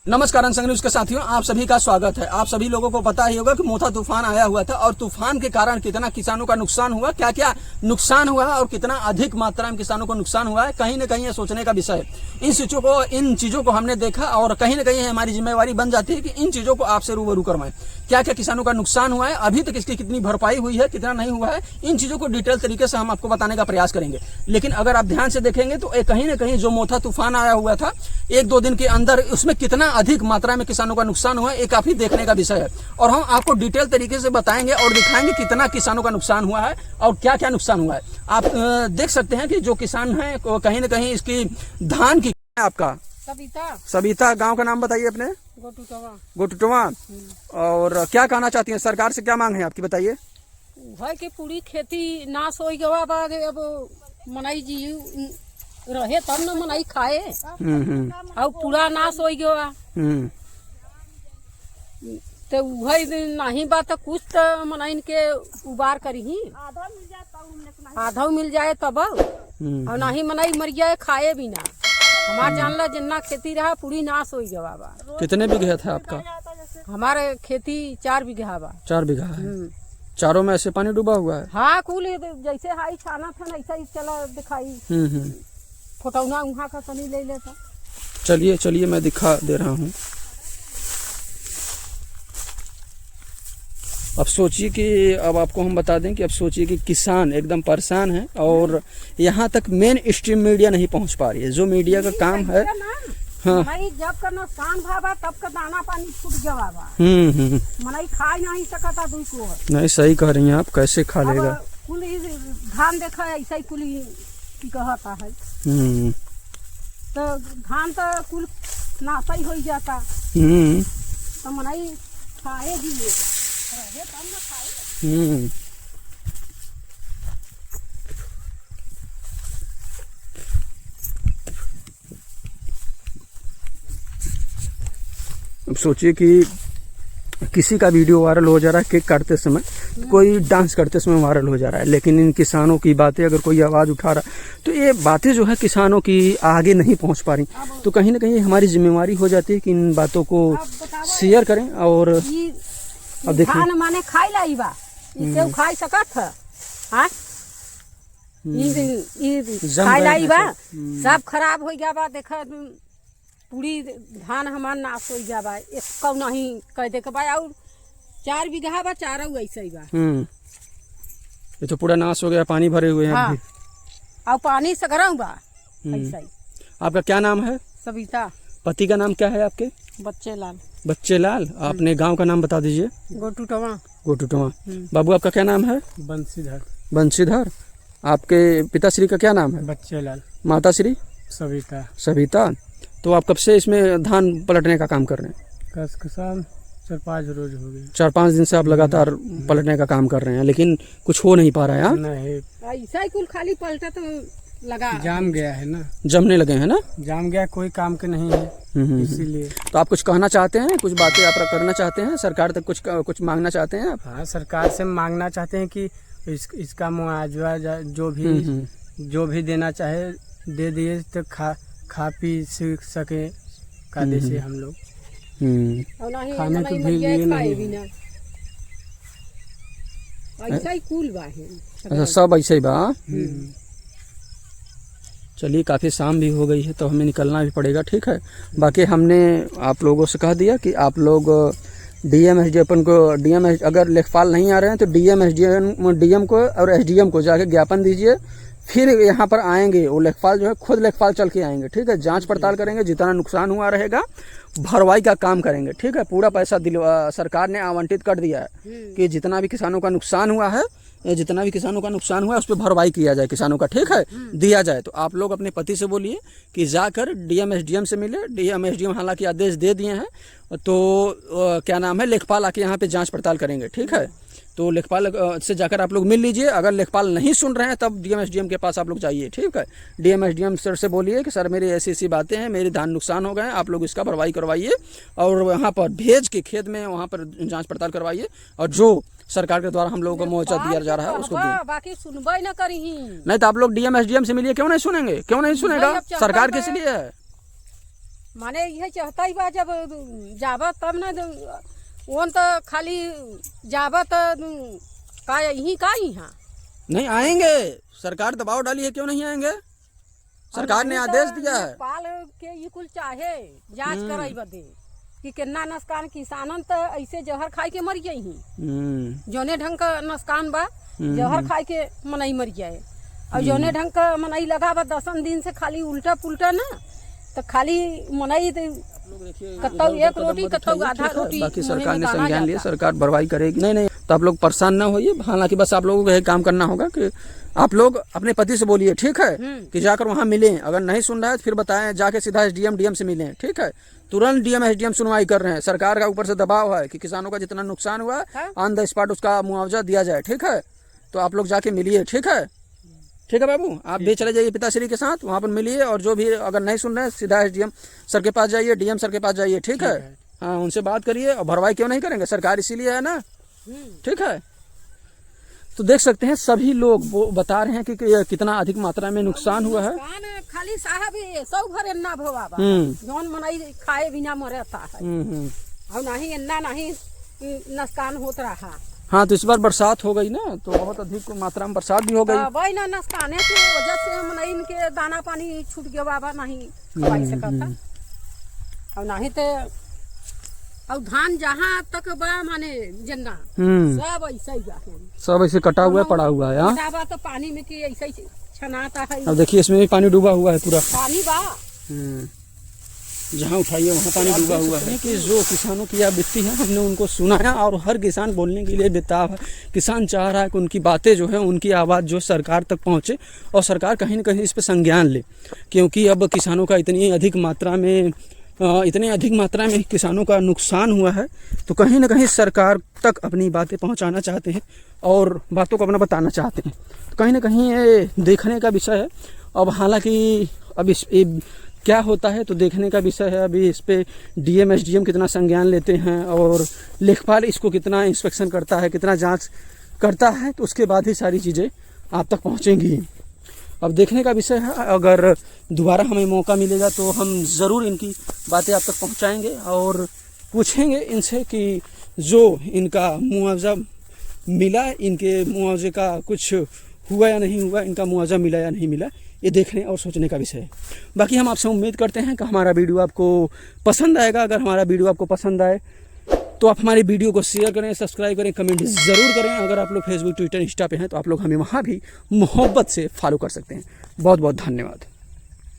नमस्कार संग न्यूज के साथियों, आप सभी का स्वागत है। आप सभी लोगों को पता ही होगा कि मोथा तूफान आया हुआ था और तूफान के कारण कितना किसानों का नुकसान हुआ, क्या क्या नुकसान हुआ और कितना अधिक मात्रा में किसानों को नुकसान हुआ है। कहीं न कहीं ये सोचने का विषय है। इन चीजों को हमने देखा और कहीं न कहीं हमारी जिम्मेवारी बन जाती है कि इन चीजों को आपसे रूबरू करवाएं। क्या क्या किसानों का नुकसान हुआ है, अभी तक इसकी कितनी भरपाई हुई है, कितना नहीं हुआ है, इन चीजों को डिटेल तरीके से हम आपको बताने का प्रयास करेंगे। लेकिन अगर आप ध्यान से देखेंगे तो कहीं न कहीं जो मोथा तूफान आया हुआ था 1-2 दिन के अंदर, उसमें कितना अधिक मात्रा में किसानों का नुकसान हुआ है, ये काफी देखने का विषय है। और हम आपको डिटेल तरीके से बताएंगे और दिखाएंगे कितना किसानों का नुकसान हुआ है और क्या क्या नुकसान हुआ है। आप देख सकते हैं कि जो किसान है कहीं न कहीं इसकी धान की आपका सविता गांव का नाम बताइए अपने। गोटुटवा। और क्या कहना चाहती हैं, सरकार से क्या मांग है आपकी, बताइए। भाई के पूरी खेती नाश हो गवा बाद अब मनाई जी रहे तब न मनाई खाए। अब पूरा नाश हो गया तो वही नहीं बात कुछ तो मनाइन के उबार करी आधा मिल जाए तब और नहीं मनाई मर जाए खाए भी ना। हमार जानला जितना खेती रहा पूरी नाश हो गया बा। कितने बीघा था आपका? हमारे खेती 4 बीघा बा। 4 बीघा है। चारों में ऐसे पानी डूबा हुआ है? हाँ, कुल जैसे हाई छाना था ऐसा ही चला दिखाई। फोटोना वहाँ का तनी ले लेता। चलिए मैं दिखा दे रहा हूँ। अब सोचिए कि अब आपको हम बता दें कि अब सोचिए कि किसान एकदम परेशान है और यहाँ तक मेन स्ट्रीम मीडिया नहीं पहुँच पा रही है। जो मीडिया का काम है, हाँ भाई जब का नुकसान भावा तब का दाना पानी छूट गया बा। मनाई खा नहीं सकता दुई को। नहीं, सही कह रही हैं आप, कैसे खा लेगा। कुल धान देखा ऐसा ही कुल की कहता है। तो धान तो कुल नाशा ही हो जाता। तो मनाई खाए भी रहे तब न खाए। अब सोचिए कि किसी का वीडियो वायरल हो जा रहा है, केक काटते समय, कोई डांस करते समय वायरल हो जा रहा है, लेकिन इन किसानों की बातें अगर कोई आवाज़ उठा रहा है तो ये बातें जो है किसानों की आगे नहीं पहुंच पा रही। तो कहीं ना कहीं हमारी जिम्मेवारी हो जाती है कि इन बातों को शेयर करें। और अब देखिए माने खाई लाई बा इसे खाई सकत है। हां खाई लाई बा सब खराब हो गया बा। देखा पूरी धान हमार नाश हो गया बा। एक कौ नहीं कह दे के बा। और 4 बीघा बा, 4 ऐसा ही बा। ये तो पूरा नाश हो गया, पानी भरे हुए हैं। हाँ। और पानी से गरम बा ऐसा ही। आपका क्या नाम है? सविता। पति का नाम क्या है आपके? बच्चे लाल। आपने गांव का नाम बता दीजिए। गोटुटवा। बाबू आपका क्या नाम है? बंशीधर। आपके पिताश्री का क्या नाम है? बच्चे लाल। माता श्री? सविता। तो आप कब से इसमें धान पलटने का काम कर रहे हैं? 4-5 रोज हो गए। 4-5 दिन से आप लगातार पलटने का काम कर रहे हैं, लेकिन कुछ हो नहीं पा रहा है। नहीं, ऐसा ही कुल खाली पलटा तो लगा जाम गया है ना, जमने लगे हैं ना, जाम गया, कोई काम के नहीं है इसीलिए। तो आप कुछ कहना चाहते हैं, कुछ बातें आप करना चाहते हैं, सरकार तक कुछ मांगना चाहते हैं आप? हाँ, सरकार से मांगना चाहते हैं कि इसका मुआवजा जो भी देना चाहे दे दिए तो खा पी सीख सके कायदे से हम लोग। खाने को भी लिए नहीं। ऐसा ही कुल बा है। अच्छा, सब ऐसा ही बा। चलिए, काफ़ी शाम भी हो गई है तो हमें निकलना भी पड़ेगा, ठीक है। बाकी हमने आप लोगों से कह दिया कि आप लोग डीएम अगर लेखपाल नहीं आ रहे हैं तो डीएम को और एसडीएम को जाके ज्ञापन दीजिए। फिर यहाँ पर आएंगे, वो लेखपाल जो है खुद लेखपाल चल के आएंगे, ठीक है। जांच पड़ताल करेंगे, जितना नुकसान हुआ रहेगा भरवाई का काम करेंगे, ठीक है। पूरा पैसा सरकार ने आवंटित कर दिया है कि जितना भी किसानों का नुकसान हुआ है, उस पर भरवाई किया जाए किसानों का, ठीक है, दिया जाए। तो आप लोग अपने पति से बोलिए कि जाकर डीएम एसडीएम से मिले। डीएम एसडीएम हालांकि आदेश दे दिए हैं, तो क्या नाम है, लेखपाल आके यहाँ पे जांच पड़ताल करेंगे, ठीक है। तो लेखपाल से जाकर आप लोग मिल लीजिए। अगर लेखपाल नहीं सुन रहे हैं तब डीएम एसडीएम के पास आप लोग जाइए, ठीक है। डीएम एसडीएम सर से बोलिए कि सर मेरी ऐसी बातें हैं, मेरी धान नुकसान हो गए हैं, आप लोग इसका भरवाई करवाइए और वहाँ पर भेज के खेत में वहाँ पर जांच पड़ताल करवाइए। और जो सरकार के द्वारा हम लोगों को मुआवजा दिया जा रहा है उसको दिए। बाकी सुनवाई न करी। नहीं तो आप लोग डीएम एसडीएम से मिलिए। क्यों नहीं सुनेंगे? क्यों नहीं सुनेगा? सरकार किस लिए है? माने यह चाहता ही बा जब जाबा तब ना ओन तो खाली जाबा तो का यही का यहाँ नहीं आएंगे, सरकार दबाव डाली है, क्यों नहीं आएंगे? सरकार ने आदेश दिया है। पाल के ये कुल चाहे जांच कराई बदे कि कितना नुकसान किसानन तो ऐसे जहर खाए के मर गई ही। जोने ढंग का नुकसान बा जहर खाए के मनई मर जाए, और जोने ढंग का मनई लगा बा 10 दिन से खाली उल्टा पुल्टा ना, तो खाली मनई कत्तौ एक रोटी कत्तौ आधा रोटी। बाकी सरकार ने संज्ञान लिया, सरकार भरवाई करेगी। नहीं तो आप लोग परेशान ना होइए, हालांकि बस आप लोगों को यही काम करना होगा कि आप लोग अपने पति से बोलिए, ठीक है, कि जाकर वहाँ मिलें। अगर नहीं सुन रहा है तो फिर बताएं, जाके सीधा एसडीएम डीएम से मिलें, ठीक है। तुरंत डीएम एसडीएम सुनवाई कर रहे हैं, सरकार का ऊपर से दबाव है कि किसानों का जितना नुकसान हुआ ऑन द स्पॉट उसका मुआवजा दिया जाए, ठीक है। तो आप लोग जाके मिलिए, ठीक है, ठीक है बाबू। आप भी चले जाइए पिताश्री के साथ, वहाँ पर मिलिए, और जो भी अगर नहीं सुन रहे हैं सीधा एसडीएम सर के पास जाइए, डीएम सर के पास जाइए, ठीक है। हाँ, उनसे बात करिए। और भरवाई क्यों नहीं करेंगे, सरकार इसीलिए है ना, ठीक है। तो देख सकते हैं सभी लोग वो बता रहे हैं कि कितना अधिक मात्रा में नुकसान हुआ है। खाली साहब सौ भर एन्ना भवा जौन मनई खाए बिना मरता है, और नहीं एन्ना नहीं नुकसान होत रहा। हाँ, तो इस बार बरसात हो गई ना, तो बहुत अधिक मात्रा में बरसात भी हो गई। वही ना नुकसाने की वजह से मनई इनके दाना पानी छूट गया बाबा, नहीं खवाई सकता। और नहीं तो और धान जहाँ तक बा माने जन्ना सब ऐसा ही बा, सब ऐसे कटा हुआ है, पड़ा हुआ है। कटा तो पानी में कि ऐसा ही छनाता है। अब देखिए इसमें भी पानी डूबा हुआ है, पूरा पानी बा, जहाँ उठाइए वहाँ पानी डूबा हुआ है। कि जो किसानों की यह वित्ती है, हमने उनको सुना है, और हर किसान बोलने के लिए बेताब है। किसान चाह रहा है कि उनकी बातें जो है, उनकी आवाज़ जो सरकार तक पहुँचे, और सरकार कहीं न कहीं इस पर संज्ञान ले, क्योंकि अब किसानों का इतनी अधिक मात्रा में किसानों का नुकसान हुआ है, तो कहीं ना कहीं सरकार तक अपनी बातें पहुंचाना चाहते हैं और बातों को अपना बताना चाहते हैं। तो कहीं ना कहीं ये देखने का विषय है। अब हालांकि अब इस क्या होता है तो देखने का विषय है। अभी इस पे डीएम एसडीएम कितना संज्ञान लेते हैं, और लेखपाल इसको कितना इंस्पेक्शन करता है, कितना जाँच करता है, तो उसके बाद ही सारी चीज़ें आप तक पहुँचेंगी। अब देखने का विषय है। अगर दोबारा हमें मौका मिलेगा तो हम ज़रूर इनकी बातें आप तक पहुंचाएंगे, और पूछेंगे इनसे कि जो इनका मुआवजा मिला, इनके मुआवजे का कुछ हुआ या नहीं हुआ, इनका मुआवजा मिला या नहीं मिला, ये देखने और सोचने का विषय है। बाकी हम आपसे उम्मीद करते हैं कि हमारा वीडियो आपको पसंद आएगा। अगर हमारा वीडियो आपको पसंद आए तो आप हमारी वीडियो को शेयर करें, सब्सक्राइब करें, कमेंट ज़रूर करें। अगर आप लोग फेसबुक, ट्विटर, इंस्टा पे हैं तो आप लोग हमें वहाँ भी मोहब्बत से फॉलो कर सकते हैं। बहुत बहुत धन्यवाद।